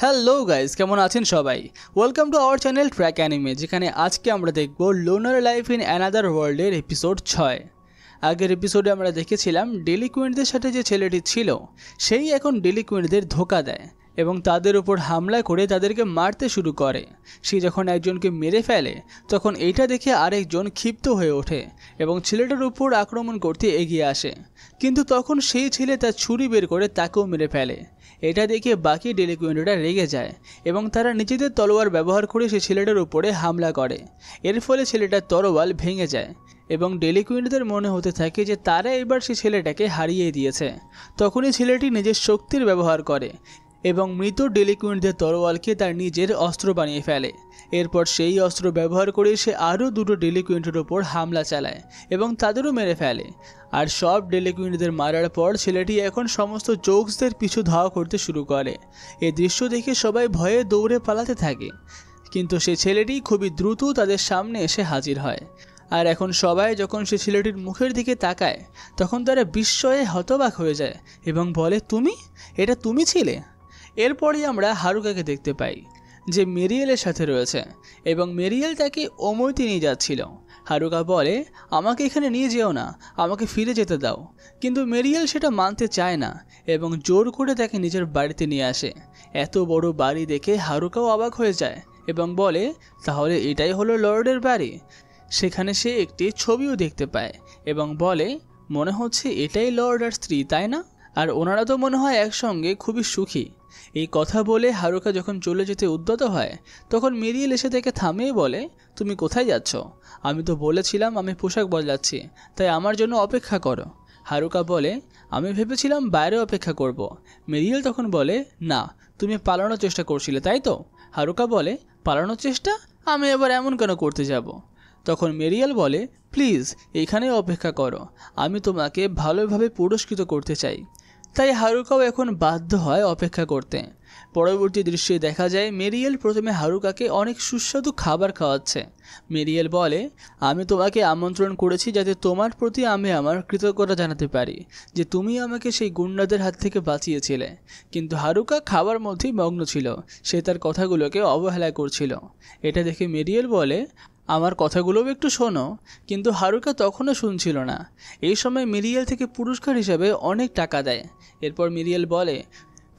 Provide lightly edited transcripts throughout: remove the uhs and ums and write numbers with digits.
Hello guys, কেমন আছেন সবাই? Welcome to our channel track anime, যেখানে আজকে আমরা দেখব লোনার লাইফ ইন অ্যানাদার ওয়ার্ল্ডের এপিসোড 6। আগের এপিসোডে আমরা দেখেছিলাম ডেলিকুয়েন্টদের সাথে যে ছেলেটি ছিল সেই এখন ডেলিকুয়েন্টদের ধোঁকা দেয় এবং তাদের উপর হামলা করে তাদেরকে মারতে শুরু করে। সে যখন একজনকে মেরে ফেলে তখন এইটা দেখে আরেকজন ক্ষিপ্ত হয়ে ওঠে এবং ছেলেটার উপর আক্রমণ করতে এগিয়ে আসে, কিন্তু তখন সেই ছেলে তার ছুরি বের করে তাকেও মেরে ফেলে। এটা দেখে বাকি ডেলিকুয়েন্টরা রেগে যায় এবং তারা নিজেদের তলোয়ার ব্যবহার করে সেই ছেলেটার উপরে হামলা করে। এর ফলে ছেলেটার তরোয়াল ভেঙে যায় এবং ডেলিকুয়েন্টদের মনে হতে থাকে যে তারা এবার সেই ছেলেটাকে হারিয়ে দিয়েছে। তখনই ছেলেটি নিজের শক্তির ব্যবহার করে এবং মৃত ডেলিকুয়েন্টদের তরোয়ালকে তার নিজের অস্ত্র বানিয়ে ফেলে। এরপর সেই অস্ত্র ব্যবহার করে সে আরও দুটো ডেলিকুয়েন্টের ওপর হামলা চালায় এবং তাদেরও মেরে ফেলে। আর সব ডেলিকুয়েন্টদের মারার পর ছেলেটি এখন সমস্ত জোকসদের পিছু ধাওয়া করতে শুরু করে। এই দৃশ্য দেখে সবাই ভয়ে দৌড়ে পালাতে থাকে, কিন্তু সে ছেলেটি খুবই দ্রুত তাদের সামনে এসে হাজির হয়। আর এখন সবাই যখন সে ছেলেটির মুখের দিকে তাকায় তখন তারা বিস্ময়ে হতবাক হয়ে যায় এবং বলে, এটা তুমি ছিলে? এরপরই আমরা হারুকাকে দেখতে পাই যে মেরিয়েলের সাথে রয়েছে এবং মেরিয়েল তাকে ওমইতে নিয়ে যাচ্ছিল। হারুকা বলে, আমাকে এখানে নিয়ে যেও না, আমাকে ফিরে যেতে দাও। কিন্তু মেরিয়েল সেটা মানতে চায় না এবং জোর করে তাকে নিজের বাড়িতে নিয়ে আসে। এত বড় বাড়ি দেখে হারুকাও অবাক হয়ে যায় এবং বলে, তাহলে এটাই হলো লর্ডের বাড়ি। সেখানে সে একটি ছবিও দেখতে পায় এবং বলে, মনে হচ্ছে এটাই লর্ড আর স্ত্রী, তাই না? আর ওনারা তো মনে হয় একসঙ্গে খুবই সুখী। এই কথা বলে হারুকা যখন চলে যেতে উদ্যত হয় তখন মেরিয়েল এসে তাকে থামিয়ে বলে, তুমি কোথায় যাচ্ছ? আমি তো বলেছিলাম আমি পোশাক বদলাচ্ছি, তাই আমার জন্য অপেক্ষা করো। হারুকা বলে, আমি ভেবেছিলাম বাইরে অপেক্ষা করব। মেরিয়েল তখন বলে, না, তুমি পালানোর চেষ্টা করছিলে, তাই তো? হারুকা বলে, পালানোর চেষ্টা? আমি এবার এমন কেন করতে যাব? তখন মেরিয়েল বলে, প্লিজ এখানে অপেক্ষা করো, আমি তোমাকে ভালোভাবে পুরস্কৃত করতে চাই। তাই হারুকাও এখন বাধ্য হয় অপেক্ষা করতে। পরবর্তী দৃশ্যে দেখা যায় মেরিয়েল প্রথমে হারুকাকে অনেক সুস্বাদু খাবার খাওয়াচ্ছে। মেরিয়েল বলে, আমি তোমাকে আমন্ত্রণ করেছি যাতে তোমার প্রতি আমি আমার কৃতজ্ঞতা জানাতে পারি যে তুমি আমাকে সেই গুন্ডাদের হাত থেকে বাঁচিয়েছিলে। কিন্তু হারুকা খাবার মধ্যেই মগ্ন ছিল, সে তার কথাগুলোকে অবহেলা করছিল। এটা দেখে মেরিয়েল বলে, আমার কথাগুলোও একটু শোনো। কিন্তু হারুকা তখনও শুনছিল না। এই সময় মেরিয়েল থেকে পুরস্কার হিসাবে অনেক টাকা দেয়। এরপর মেরিয়েল বলে,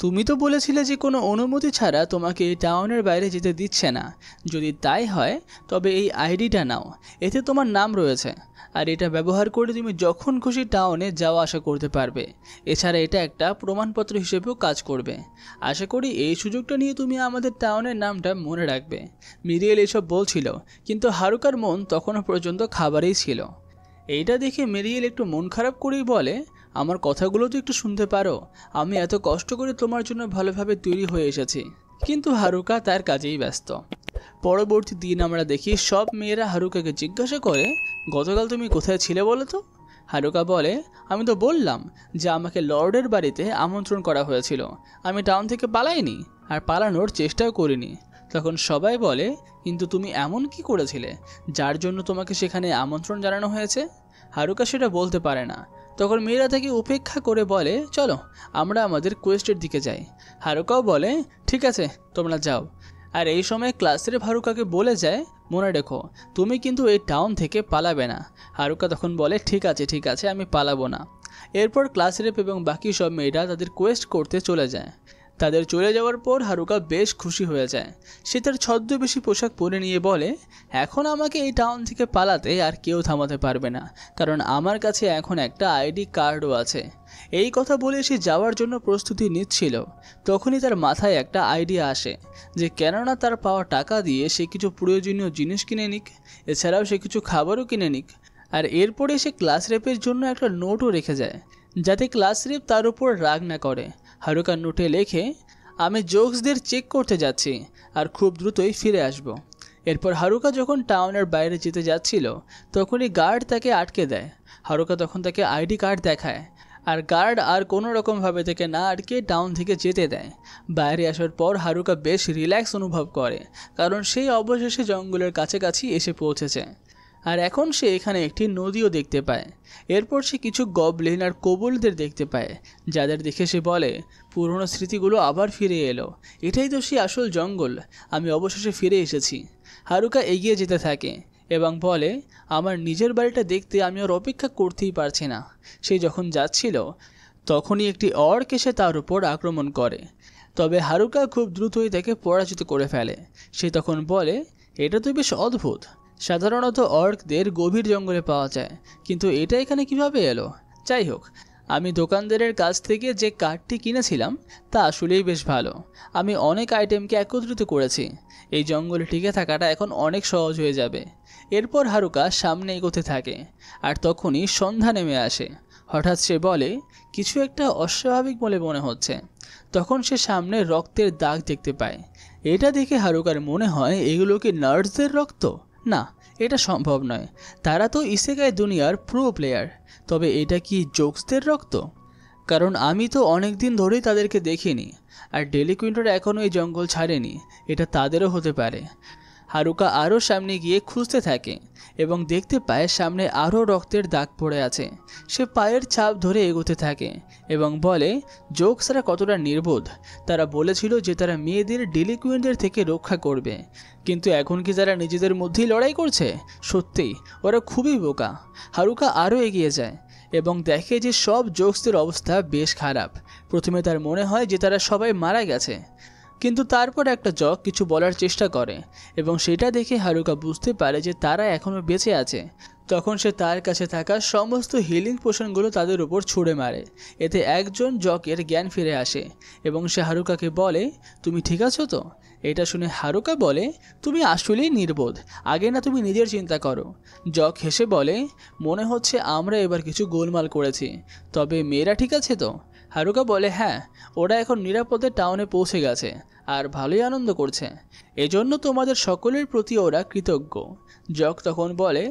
তুমি তো বলেছিলে যে কোনো অনুমতি ছাড়া তোমাকে এই টাউনের বাইরে যেতে দিচ্ছে না। যদি তাই হয় তবে এই আইডিটা নাও, এতে তোমার নাম রয়েছে, আর এটা ব্যবহার করে তুমি যখন খুশি টাউনে যাওয়া আসা করতে পারবে। এছাড়া এটা একটা প্রমাণপত্র হিসেবেও কাজ করবে। আশা করি এই সুযোগটা নিয়ে তুমি আমাদের টাউনের নামটা মনে রাখবে। মেরিয়েল এসব বলছিল, কিন্তু হারুকার মন তখনও পর্যন্ত খাবারেই ছিল। এইটা দেখে মেরিয়েল একটু মন খারাপ করেই বলে, আমার কথাগুলো তো একটু শুনতে পারো, আমি এত কষ্ট করে তোমার জন্য ভালোভাবে তৈরি হয়ে এসেছি। কিন্তু হারুকা তার কাজেই ব্যস্ত। পরবর্তী দিন আমরা দেখি সব মেয়েরা হারুকাকে জিজ্ঞাসা করে, গতকাল তুমি কোথায় ছিলে বলো তো? হারুকা বলে, আমি তো বললাম যে আমাকে লর্ডের বাড়িতে আমন্ত্রণ করা হয়েছিল, আমি টাউন থেকে পালাইনি আর পালানোর চেষ্টাও করিনি। তখন সবাই বলে, কিন্তু তুমি এমন কি করেছিলে যার জন্য তোমাকে সেখানে আমন্ত্রণ জানানো হয়েছে? হারুকা সেটা বলতে পারে না। তখন মেয়েরা তাকে উপেক্ষা করে বলে, চলো আমরা আমাদের কোয়েস্টের দিকে যাই। হারুকাও বলে, ঠিক আছে, তোমরা যাও। আর এই সময় ক্লাসের হারুকাকে বলে যায়, মনে রেখো তুমি কিন্তু এই টাউন থেকে পালাবে না। হারুকা তখন বলে, ঠিক আছে, আমি পালাবো না। এরপর ক্লাস রেপ এবং বাকি সব মেয়েরা তাদের কোয়েস্ট করতে চলে যায়। তাদের চলে যাওয়ার পর হারুকা বেশ খুশি হয়ে যায়। সে তার ছদ্মবেশী পোশাক পরে নিয়ে বলে, এখন আমাকে এই টাউন থেকে পালাতে আর কেউ থামাতে পারবে না, কারণ আমার কাছে এখন একটা আইডি কার্ডও আছে। এই কথা বলে সে যাওয়ার জন্য প্রস্তুতি নিচ্ছিল। তখনই তার মাথায় একটা আইডিয়া আসে যে কেননা তার পাওয়া টাকা দিয়ে সে কিছু প্রয়োজনীয় জিনিস কিনে নিক, এছাড়াও সে কিছু খাবারও কিনে নিক। আর এরপরে সে ক্লাস রেপের জন্য একটা নোটও রেখে যায় যাতে ক্লাস রেপ তার উপর রাগ না করে। হারুকার নোটে লেখে, আমি জোকসদের চেক করতে যাচ্ছি আর খুব দ্রুতই ফিরে আসব। এরপর হারুকা যখন টাউনের বাইরে যেতে যাচ্ছিল তখনই গার্ড তাকে আটকে দেয়। হারুকা তখন তাকে আইডি কার্ড দেখায় আর গার্ড আর কোনো রকমভাবে তাকে না আটকে টাউন থেকে যেতে দেয়। বাইরে আসার পর হারুকা বেশ রিল্যাক্স অনুভব করে, কারণ সেই অবশেষে জঙ্গলের কাছাকাছি এসে পৌঁছেছে। আর এখন সে এখানে একটি নদীও দেখতে পায়। এরপর সে কিছু গবলিন আর কোবলদের দেখতে পায়, যাদের দেখে সে বলে পুরনো স্মৃতিগুলো আবার ফিরে এলো, এটাই তো সেই আসল জঙ্গল, আমি অবশেষে ফিরে এসেছি। হারুকা এগিয়ে যেতে থাকে এবং বলে আমার নিজের বাড়িটা দেখতে আমি আর অপেক্ষা করতেই পারছি না। সে যখন যাচ্ছিল তখনই একটি অর্ক এসে তার উপর আক্রমণ করে, তবে হারুকা খুব দ্রুতই তাকে পরাজিত করে ফেলে। সে তখন বলে এটা তো বেশ অদ্ভুত, সাধারণত অর্কদের গভীর জঙ্গলে পাওয়া যায়, কিন্তু এটা এখানে কিভাবে এলো? যাই হোক, আমি দোকানদারের কাছ থেকে যে কার্ডটি কিনেছিলাম তা আসলেই বেশ ভালো। আমি অনেক আইটেমকে একত্রিত করেছি, এই জঙ্গলে টিকে থাকাটা এখন অনেক সহজ হয়ে যাবে। এরপর হারুকা সামনে এগোতে থাকে, আর তখনই সন্ধ্যা নেমে আসে। হঠাৎ সে বলে কিছু একটা অস্বাভাবিক বলে মনে হচ্ছে। তখন সে সামনে রক্তের দাগ দেখতে পায়। এটা দেখে হারুকার মনে হয় এগুলো কি নার্সদের রক্ত? না, এটা সম্ভব নয়, তারা তো ইসেকাই দুনিয়ার প্রো প্লেয়ার। তবে এটা কি জোকসদের রক্ত? কারণ আমি তো অনেক দিন ধরেই তাদেরকে দেখিনি, আর ডেলিকুইন্টরা এখনও এই জঙ্গল ছাড়েনি, এটা তাদেরও হতে পারে। হারুকা আরও সামনে গিয়ে খুঁজতে থাকে এবং দেখতে পায় সামনে আরও রক্তের দাগ পড়ে আছে। সে পায়ের ছাপ ধরে এগোতে থাকে এবং বলে জোকসরা কতটা নির্বোধ। তারা বলেছিল যে তারা মেয়েদের ডেলিকুইন্টদের থেকে রক্ষা করবে, কিন্তু এখন কি তারা নিজেদের মধ্যেই লড়াই করছে? সত্যিই ওরা খুবই বোকা। হারুকা আরও এগিয়ে যায় এবং দেখে যে সব জোকসদের অবস্থা বেশ খারাপ। প্রথমে তার মনে হয় যে তারা সবাই মারা গেছে, কিন্তু তারপর একটা জক কিছু বলার চেষ্টা করে এবং সেটা দেখে হারুকা বুঝতে পারে যে তারা এখনও বেঁচে আছে। তখন সে তার কাছে থাকা সমস্ত হিলিং পোশনগুলো তাদের উপর ছুঁড়ে মারে। এতে একজন জকের জ্ঞান ফিরে আসে এবং সে হারুকাকে বলে তুমি ঠিক আছো তো? এটা শুনে হারুকা বলে তুমি আসলেই নির্বোধ, আগে না তুমি নিজের চিন্তা করো। জক হেসে বলে মনে হচ্ছে আমরা এবার কিছু গোলমাল করেছি, তবে মেয়েরা ঠিক আছে তো? হারুকা বলে হ্যাঁ, ওরা এখন নিরাপদে টাউনে পৌঁছে গেছে আর ভালোই আনন্দ করছে, এজন্য তোমাদের সকলের প্রতি ওরা কৃতজ্ঞ। জক তখন বলে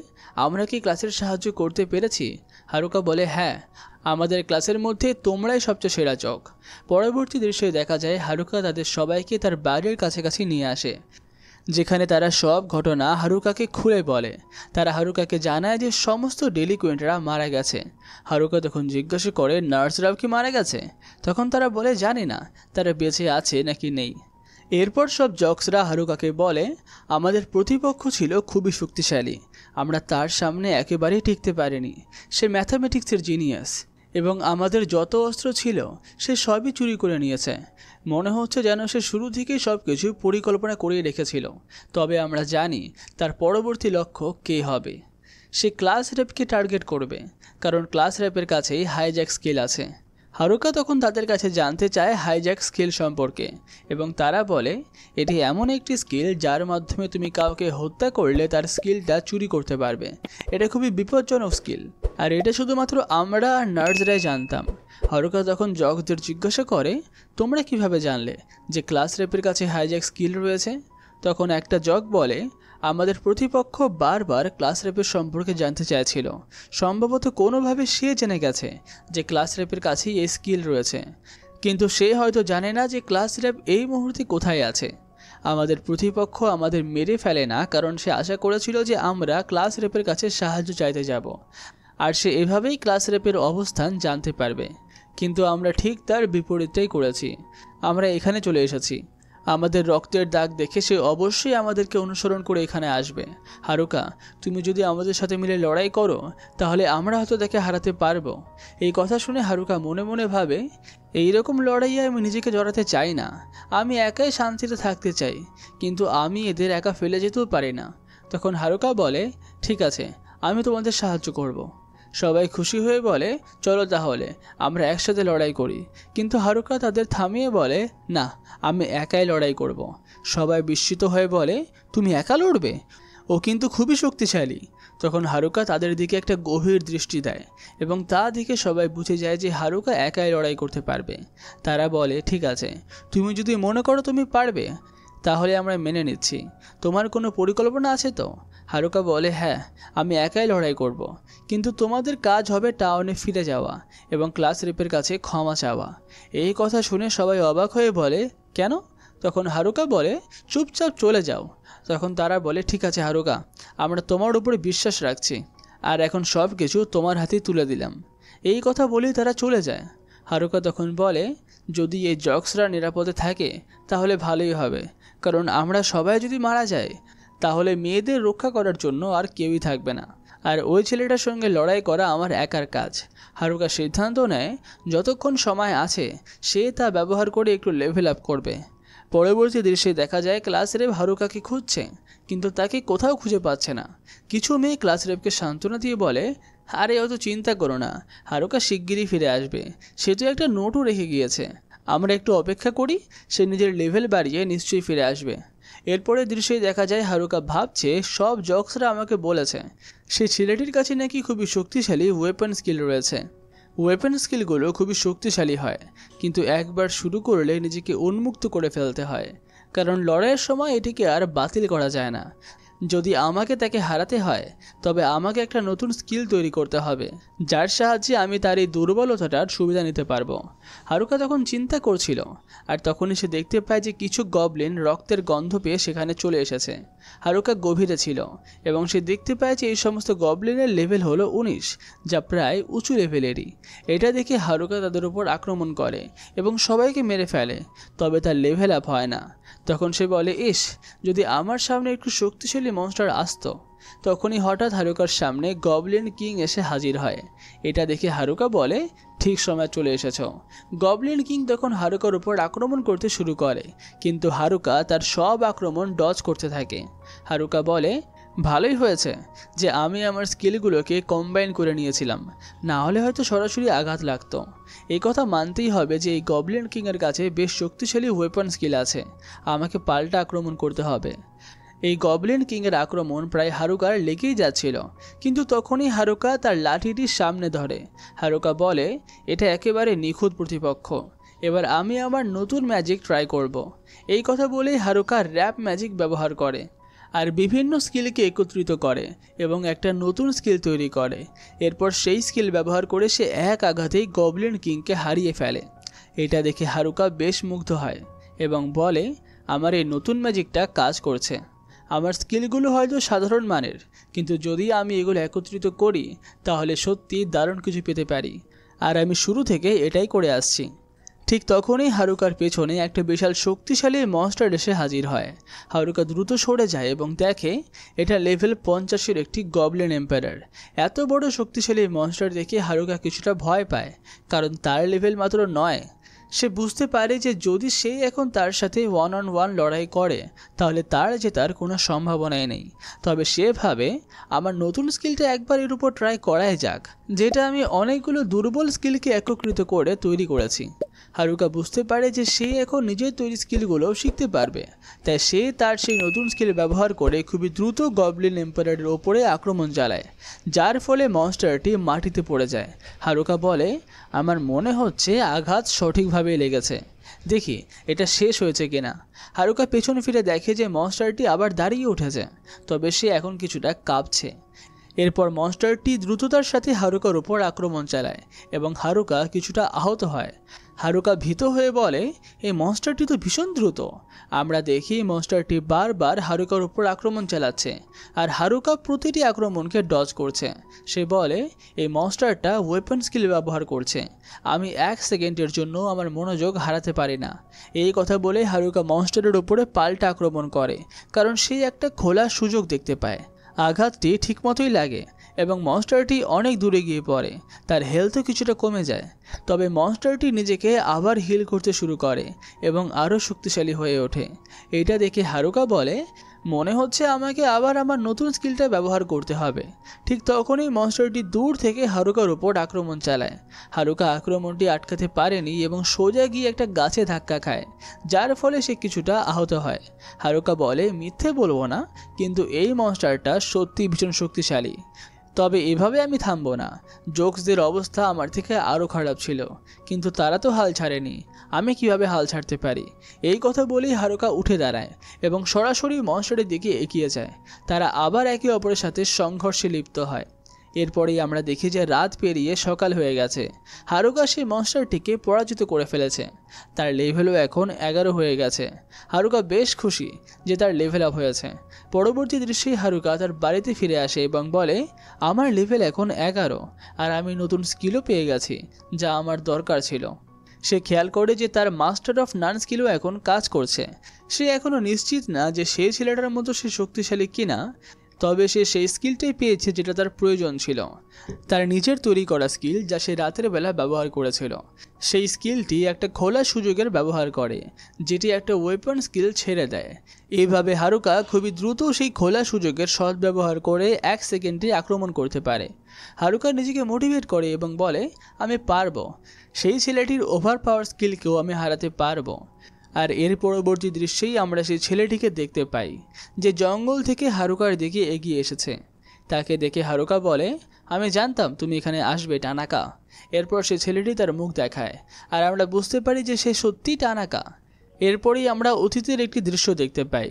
আমরা কি ক্লাসের সাহায্য করতে পেরেছি? হারুকা বলে হ্যাঁ, আমাদের ক্লাসের মধ্যে তোমরাই সবচেয়ে সেরা জক। পরবর্তী দৃশ্যে দেখা যায় হারুকা তাদের সবাইকে তার বাড়ির কাছাকাছি নিয়ে আসে, যেখানে তারা সব ঘটনা হারুকাকে খুলে বলে। তারা হারুকাকে জানায় যে সমস্ত ডেলিকুয়েন্টরা মারা গেছে। হারুকা তখন জিজ্ঞাসা করে নার্সরাও কি মারা গেছে? তখন তারা বলে জানি না তারা বেঁচে আছে নাকি নেই। এরপর সব জক্সরা হারুকাকে বলে আমাদের প্রতিপক্ষ ছিল খুবই শক্তিশালী, আমরা তার সামনে একেবারেই টিকতে পারিনি। সে ম্যাথামেটিক্সের জিনিয়াস এবং আমাদের যত অস্ত্র ছিল সে সবই চুরি করে নিয়েছে। মনে হচ্ছে যেন সে শুরু থেকেই সব কিছু পরিকল্পনা করিয়ে রেখেছিল। তবে আমরা জানি তার পরবর্তী লক্ষ্য কে হবে। সে ক্লাস র্যাপকে টার্গেট করবে, কারণ ক্লাস র্যাপের কাছেই হাইজ্যাক স্কিল আছে। হারুকা তখন তাদের কাছে জানতে চায় হাইজ্যাক স্কিল সম্পর্কে এবং তারা বলে এটি এমন একটি স্কিল যার মাধ্যমে তুমি কাউকে হত্যা করলে তার স্কিলটা চুরি করতে পারবে। এটা খুবই বিপজ্জনক স্কিল, আর এটা শুধুমাত্র আমরা আর নার্সরাই জানতাম। হারুকা তখন জকদের জিজ্ঞাসা করে তোমরা কিভাবে জানলে যে ক্লাস র্যাপের কাছে হাইজ্যাক স্কিল রয়েছে? তখন একটা জক বলে আমাদের প্রতিপক্ষ বারবার ক্লাস র্যাপের সম্পর্কে জানতে চাইছিল, সম্ভবত কোনোভাবে সে জেনে গেছে যে ক্লাস র্যাপের কাছেই এই স্কিল রয়েছে, কিন্তু সে হয়তো জানে না যে ক্লাস র্যাপ এই মুহূর্তে কোথায় আছে। আমাদের প্রতিপক্ষ আমাদের মেরে ফেলে না, কারণ সে আশা করেছিল যে আমরা ক্লাস র্যাপের কাছে সাহায্য চাইতে যাব, আর সে এভাবেই ক্লাস র্যাপের অবস্থান জানতে পারবে। কিন্তু আমরা ঠিক তার বিপরীতটাই করেছি, আমরা এখানে চলে এসেছি। আমাদের রক্তের দাগ দেখে সে অবশ্যই আমাদেরকে অনুসরণ করে এখানে আসবে। হারুকা, তুমি যদি আমাদের সাথে মিলে লড়াই করো তাহলে আমরা হয়তো তাকে হারাতে পারবো। এই কথা শুনে হারুকা মনে মনে ভাবে এইরকম লড়াইয়ে আমি নিজেকে জড়াতে চাই না, আমি একাই শান্তিতে থাকতে চাই, কিন্তু আমি এদের একা ফেলে যেতেও পারি না। তখন হারুকা বলে ঠিক আছে, আমি তোমাদের সাহায্য করব। সবাই খুশি হয়ে বলে চলো তাহলে আমরা একসাথে লড়াই করি, কিন্তু হারুকা তাদের থামিয়ে বলে না, আমি একাই লড়াই করব। সবাই বিস্মিত হয়ে বলে তুমি একা লড়বে? ও কিন্তু খুবই শক্তিশালী। তখন হারুকা তাদের দিকে একটা গভীর দৃষ্টি দেয় এবং তা দেখে সবাই বুঝে যায় যে হারুকা একাই লড়াই করতে পারবে। তারা বলে ঠিক আছে, তুমি যদি মনে করো তুমি পারবে তাহলে আমরা মেনে নিচ্ছি, তোমার কোনো পরিকল্পনা আছে তো? হারুকা বলে হ্যাঁ, আমি একাই লড়াই করব, কিন্তু তোমাদের কাজ হবে টাউনে ফিরে যাওয়া এবং ক্লাস র্যাপের কাছে ক্ষমা চাওয়া। এই কথা শুনে সবাই অবাক হয়ে বলে কেন, তখন হারুকা বলে চুপচাপ চলে যাও। তখন তারা বলে ঠিক আছে হারুকা, আমরা তোমার উপরে বিশ্বাস রাখছি, আর এখন সব কিছু তোমার হাতেই তুলে দিলাম। এই কথা বলেই তারা চলে যায়। হারুকা তখন বলে যদি এই জক্সরা নিরাপদে থাকে তাহলে ভালোই হবে, কারণ আমরা সবাই যদি মারা যাই তাহলে মেয়েদের রক্ষা করার জন্য আর কেউই থাকবে না, আর ওই ছেলেটার সঙ্গে লড়াই করা আমার একার কাজ। হারুকা সিদ্ধান্ত নেয় যতক্ষণ সময় আছে সে তা ব্যবহার করে একটু লেভেল আপ করবে। পরবর্তী দৃশ্যে দেখা যায় ক্লাস রেপ হারুকাকে খুঁজছে, কিন্তু তাকে কোথাও খুঁজে পাচ্ছে না। কিছু মেয়ে ক্লাস রেপকে সান্ত্বনা দিয়ে বলে আরে অত চিন্তা করো না, হারুকা শিগগিরই ফিরে আসবে, সে তো একটা নোটও রেখে গিয়েছে, আমরা একটু অপেক্ষা করি, সে নিজের লেভেল বাড়িয়ে নিশ্চয়ই ফিরে আসবে। এরপরে দৃশ্যে দেখা যায় হারুকা ভাবছে সব জক্সরা আমাকে বলেছে সেই ছেলেটির কাছে নাকি খুবই শক্তিশালী ওয়েপন স্কিল রয়েছে। ওয়েপন স্কিলগুলো খুবই শক্তিশালী হয়, কিন্তু একবার শুরু করলে নিজেকে উন্মুক্ত করে ফেলতে হয়, কারণ লড়াইয়ের সময় এটিকে আর বাতিল করা যায় না। যদি আমাকে তাকে হারাতে হয় তবে আমাকে একটা নতুন স্কিল তৈরি করতে হবে, যার সাহায্যে আমি তার এই দুর্বলতাটার সুবিধা নিতে পারবো। হারুকা তখন চিন্তা করছিল, আর তখনই সে দেখতে পায় যে কিছু গবলিন রক্তের গন্ধ পেয়ে সেখানে চলে এসেছে। হারুকা গভীরে ছিল এবং সে দেখতে পায় যে এই সমস্ত গবলিনের লেভেল হলো 19, যা প্রায় উঁচু লেভেলেরই। এটা দেখে হারুকা তাদের উপর আক্রমণ করে এবং সবাইকে মেরে ফেলে, তবে তার লেভেল আপ হয় না। তখন সে বলে ইস, যদি আমার সামনে একটু শক্তিশালী মনস্টার আসতো। তখনই হঠাৎ হারুকার সামনে গবলিন কিং এসে হাজির হয়। এটা দেখে হারুকা বলে ঠিক সময় চলে এসেছ। গবলিন কিং তখন হারুকার উপর আক্রমণ করতে শুরু করে, কিন্তু হারুকা তার সব আক্রমণ ডজ করতে থাকে। হারুকা বলে ভালোই হয়েছে যে আমি আমার স্কিলগুলোকে কম্বাইন করে নিয়েছিলাম, না হলে হয়তো সরাসরি আঘাত লাগতো। এই কথা মানতেই হবে যে এই গবলিন কিংয়ের কাছে বেশ শক্তিশালী ওয়েপন স্কিল আছে, আমাকে পাল্টা আক্রমণ করতে হবে। এই গবলিন কিংয়ের আক্রমণ প্রায় হারুকার লেগেই যাচ্ছিল, কিন্তু তখনই হারুকা তার লাঠিটি সামনে ধরে। হারুকা বলে এটা একেবারে নিখুঁত প্রতিপক্ষ, এবার আমি আমার নতুন ম্যাজিক ট্রাই করব। এই কথা বলেই হারুকা র্যাপ ম্যাজিক ব্যবহার করে আর বিভিন্ন স্কিলকে একত্রিত করে এবং একটা নতুন স্কিল তৈরি করে। এরপর সেই স্কিল ব্যবহার করে সে এক আঘাতেই গবলিন কিংকে হারিয়ে ফেলে। এটা দেখে হারুকা বেশ মুগ্ধ হয় এবং বলে আমার এই নতুন ম্যাজিকটা কাজ করছে। আমার স্কিলগুলো হয়তো সাধারণ মানের, কিন্তু যদি আমি এগুলো একত্রিত করি তাহলে সত্যি দারুণ কিছু পেতে পারি, আর আমি শুরু থেকে এটাই করে আসছি। ঠিক তখনই হারুকার পেছনে একটা বিশাল শক্তিশালী মনস্টার এসে হাজির হয়। হারুকা দ্রুত সরে যায় এবং দেখে এটা লেভেল 50-এর একটি গবলিন এম্পায়ার। এত বড় শক্তিশালী মনস্টার দেখে হারুকা কিছুটা ভয় পায়, কারণ তার লেভেল মাত্র 9। সে বুঝতে পারে যে যদি সে এখন তার সাথে 1-on-1 লড়াই করে তাহলে তার জেতার কোনো সম্ভাবনাই নেই। তবে সে ভাবে আমার নতুন স্কিলটা একবার এর উপর ট্রাই করাই যাক, যেটা আমি অনেকগুলো দুর্বল স্কিলকে একত্রিত করে তৈরি করেছি। হারুকা বুঝতে পারে যে সে এখন নিজের তৈরি স্কিলগুলোও শিখতে পারবে, তাই সে তার সেই নতুন স্কিল ব্যবহার করে খুবই দ্রুত গবলিন এম্পায়ারের ওপরে আক্রমণ চালায়, যার ফলে মনস্টারটি মাটিতে পড়ে যায়। হারুকা বলে আমার মনে হচ্ছে আঘাত সঠিকভাবে লেগেছে, দেখি এটা শেষ হয়েছে কিনা। হারুকা পেছনে ফিরে দেখে যে মনস্টারটি আবার দাঁড়িয়ে উঠেছে, তবে সে এখন কিছুটা কাঁপছে। এরপর মনস্টারটি দ্রুততার সাথে হারুকার উপর আক্রমণ চালায় এবং হারুকা কিছুটা আহত হয়। হারুকা ভীত হয়ে বলে এই মনস্টারটি তো ভীষণ দ্রুত। আমরা দেখি মনস্টারটি বারবার হারুকার উপর আক্রমণ চালাচ্ছে, আর হারুকা প্রতিটি আক্রমণকে ডজ করছে। সে বলে এই মনস্টারটা ওয়েপন স্কিল ব্যবহার করছে, আমি 1 সেকেন্ডের জন্য আমার মনোযোগ হারাতে পারি না। এই কথা বলে হারুকা মনস্টারের উপরে পাল্টা আক্রমণ করে, কারণ সে একটা খোলা সুযোগ দেখতে পায়। আঘাতটি ঠিকমতোই লাগে এবং মনস্টারটি অনেক দূরে গিয়ে পড়ে, তার হেলথও কিছুটা কমে যায়। তবে মনস্টারটি নিজেকে আবার হিল করতে শুরু করে এবং আরও শক্তিশালী হয়ে ওঠে। এটা দেখে হারুকা বলে মনে হচ্ছে আমাকে আবার আমার নতুন স্কিলটা ব্যবহার করতে হবে। ঠিক তখনই মনস্টারটি দূর থেকে হারুকার উপর আক্রমণ চালায়। হারুকা আক্রমণটি আটকাতে পারেনি এবং সোজা গিয়ে একটা গাছে ধাক্কা খায়, যার ফলে সে কিছুটা আহত হয়। হারুকা বলে মিথ্যে বলবো না, কিন্তু এই মনস্টারটা সত্যি ভীষণ শক্তিশালী। তবে এভাবে আমি থামবো না। জোকসদের অবস্থা আমার থেকে আরও খারাপ ছিল, কিন্তু তারা তো হাল ছাড়েনি, আমি কিভাবে হাল ছাড়তে পারি। এই কথা বলেই হারুকা উঠে দাঁড়ায় এবং সরাসরি মনস্টারের দিকে এগিয়ে যায়। তারা আবার একে অপরের সাথে সংঘর্ষে লিপ্ত হয়। এরপরেই আমরা দেখি যে রাত পেরিয়ে সকাল হয়ে গেছে। হারুকা সেই মনস্টারটিকে পরাজিত করে ফেলেছে। তার লেভেলও এখন 11 হয়ে গেছে। হারুকা বেশ খুশি যে তার লেভেল আপ হয়েছে। পরবর্তী দৃশ্যে হারুকা তার বাড়িতে ফিরে আসে এবং বলে, আমার লেভেল এখন 11 আর আমি নতুন স্কিলও পেয়ে গেছি যা আমার দরকার ছিল। সে খেয়াল করে যে তার মাস্টার অফ নান স্কিলও এখন কাজ করছে। সে এখনও নিশ্চিত না যে সেই ছেলেটার মতো সে শক্তিশালী কিনা, তবে সে সেই স্কিলটাই পেয়েছে যেটা তার প্রয়োজন ছিল, তার নিজের তৈরি করা স্কিল যা সে রাতের বেলা ব্যবহার করেছিল। সেই স্কিলটি একটা খোলা সুযোগের ব্যবহার করে, যেটি একটা ওয়েপন স্কিল ছেড়ে দেয়। এইভাবে হারুকা খুবই দ্রুত সেই খোলা সুযোগের সদ্ব্যবহার করে 1 সেকেন্ডে আক্রমণ করতে পারে। হারুকা নিজেকে মোটিভেট করে এবং বলে, আমি পারবো, সেই ছেলেটির ওভার পাওয়ার স্কিলকেও আমি হারাতে পারবো। আর এর পরবর্তী দৃশ্যেই আমরা সেই ছেলেটিকে দেখতে পাই যে জঙ্গল থেকে হারুকার দিকে এগিয়ে এসেছে। তাকে দেখে হারুকা বলে, আমি জানতাম তুমি এখানে আসবে টানাকা। এরপর সে ছেলেটি তার মুখ দেখায় আর আমরা বুঝতে পারি যে সে সত্যিই টানাকা। এরপরেই আমরা অতীতের একটি দৃশ্য দেখতে পাই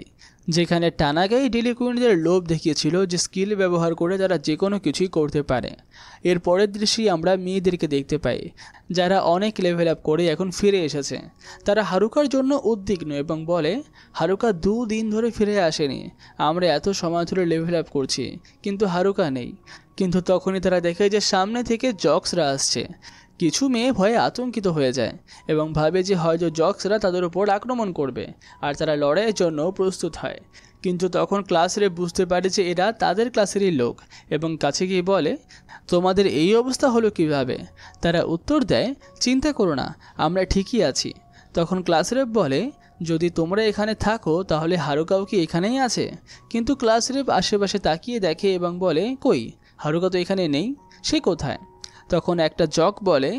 যেখানে টানাকাই ডেলি কুইনদের লোভ দেখিয়েছিল যে স্কিল ব্যবহার করে তারা যে কোনো কিছুই করতে পারে। এর পরের দৃশ্যেই আমরা মেয়েদেরকে দেখতে পাই যারা অনেক লেভেল আপ করে এখন ফিরে এসেছে। তারা হারুকার জন্য উদ্বিগ্ন এবং বলে, হারুকা 2 দিন ধরে ফিরে আসেনি, আমরা এত সময় ধরে লেভেল আপ করছি কিন্তু হারুকা নেই। কিন্তু তখনই তারা দেখে যে সামনে থেকে জক্সরা আসছে। কিছু মেয়ে ভয়ে আতঙ্কিত হয়ে যায় এবং ভাবে যে হয়তো জক্সরা তাদের উপর আক্রমণ করবে আর তারা লড়াইয়ের জন্য প্রস্তুত হয়। কিন্তু তখন ক্লাসরে বুঝতে পারে যে এরা তাদের ক্লাসেরই লোক এবং কাছে গিয়ে বলে, তোমাদের এই অবস্থা হলো কিভাবে? তারা উত্তর দেয়, চিন্তা করো না, আমরা ঠিকই আছি। তখন ক্লাসরেপ বলে, যদি তোমরা এখানে থাকো তাহলে হারুকাও কি এখানেই আছে? কিন্তু ক্লাসরেপ আশেপাশে তাকিয়ে দেখে এবং বলে, কই, হারুকা তো এখানে নেই, সে কোথায়? তখন একটা জক বলে,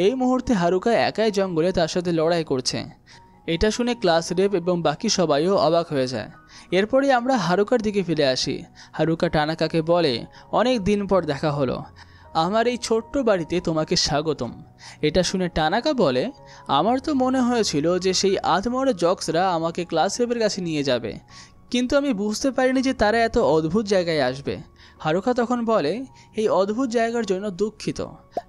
এই মুহূর্তে হারুকা একাই জঙ্গলে তার সাথে লড়াই করছে। এটা শুনে ক্লাসরেপ এবং বাকি সবাইও অবাক হয়ে যায়। এরপরে আমরা হারুকার দিকে ফিরে আসি। হারুকা টানাকাকে বলে, অনেক দিন পর দেখা হলো, আমার এই ছোট্ট বাড়িতে তোমাকে স্বাগতম। এটা শুনে টানাকা বলে, আমার তো মনে হয়েছিল যে সেই আধমরা জক্সরা আমাকে ক্লাসরেপের কাছে নিয়ে যাবে, কিন্তু আমি বুঝতে পারিনি যে তারা এত অদ্ভুত জায়গায় আসবে। হারুকা তখন বলে, এই অদ্ভুত জায়গার জন্য দুঃখিত।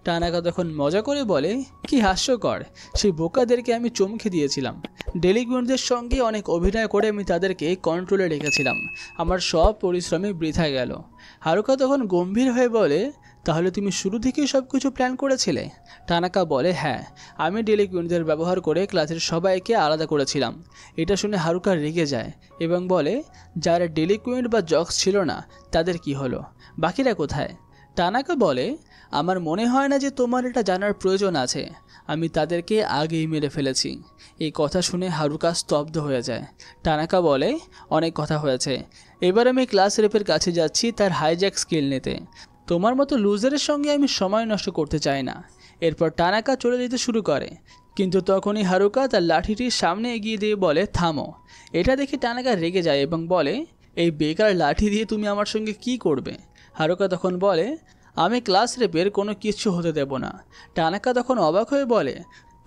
টানাকা তখন মজা করে বলে, কি হাস্যকর, সেই বোকাদেরকে আমি চমকে দিয়েছিলাম। ডেলিকুইনদের সঙ্গে অনেক অভিনয় করে আমি তাদেরকে কন্ট্রোলে রেখেছিলাম, আমার সব পরিশ্রমে বৃথা গেল। হারুকা তখন গম্ভীর হয়ে বলে, তাহলে তুমি শুরু থেকেই সব কিছু প্ল্যান করেছিলে? টানাকা বলে, হ্যাঁ, আমি ডেলিকুইনদের ব্যবহার করে ক্লাসের সবাইকে আলাদা করেছিলাম। এটা শুনে হারুকা রেগে যায় এবং বলে, যারা ডেলিকুইন বা জক্স ছিল না তাদের কি হলো, বাকিরা কোথায়? টানাকা বলে, আমার মনে হয় না যে তোমার এটা জানার প্রয়োজন আছে, আমি তাদেরকে আগেই মেরে ফেলেছি। এই কথা শুনে হারুকা স্তব্ধ হয়ে যায়। টানাকা বলে, অনেক কথা হয়েছে, এবার আমি ক্লাস রেপের কাছে যাচ্ছি তার হাইজ্যাক স্কিল নিতে। তোমার মতো লুজারের সঙ্গে আমি সময় নষ্ট করতে চাই না। এরপর টানাকা চলে যেতে শুরু করে, কিন্তু তখনই হারুকা তার লাঠিটির সামনে এগিয়ে দিয়ে বলে, থামো। এটা দেখে টানাকা রেগে যায় এবং বলে, এই বেকার লাঠি দিয়ে তুমি আমার সঙ্গে কি করবে? হারুকা তখন বলে, আমি ক্লাস রেপের কোনো কিছু হতে দেব না। টানাকা তখন অবাক হয়ে বলে,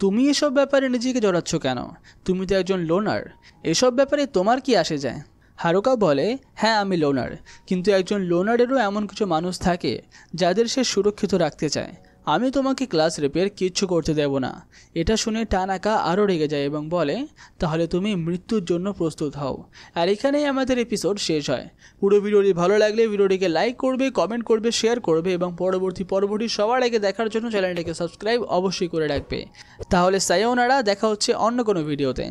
তুমি এসব ব্যাপারে নিজেকে জড়াচ্ছ কেন? তুমি তো একজন লোনার, এসব ব্যাপারে তোমার কি আসে যায়? হারুকা বলে, হ্যাঁ আমি লোনার, কিন্তু একজন লোনারেরও এমন কিছু মানুষ থাকে যাদের সে সুরক্ষিত রাখতে চায়। আমি তোমাকে ক্লাস রেপের কিচ্ছু করতে দেব না। এটা শুনে টানাকা আরও রেগে যায় এবং বলে, তাহলে তুমি মৃত্যুর জন্য প্রস্তুত হও। আর এখানেই আমাদের এপিসোড শেষ হয়। পুরো ভিডিওটি ভালো লাগলে ভিডিওটিকে লাইক করবে, কমেন্ট করবে, শেয়ার করবে এবং পরবর্তী সবার আগে দেখার জন্য চ্যানেলটিকে সাবস্ক্রাইব অবশ্যই করে রাখবে। তাহলে সায়োনারা, দেখা হচ্ছে অন্য কোনো ভিডিওতে।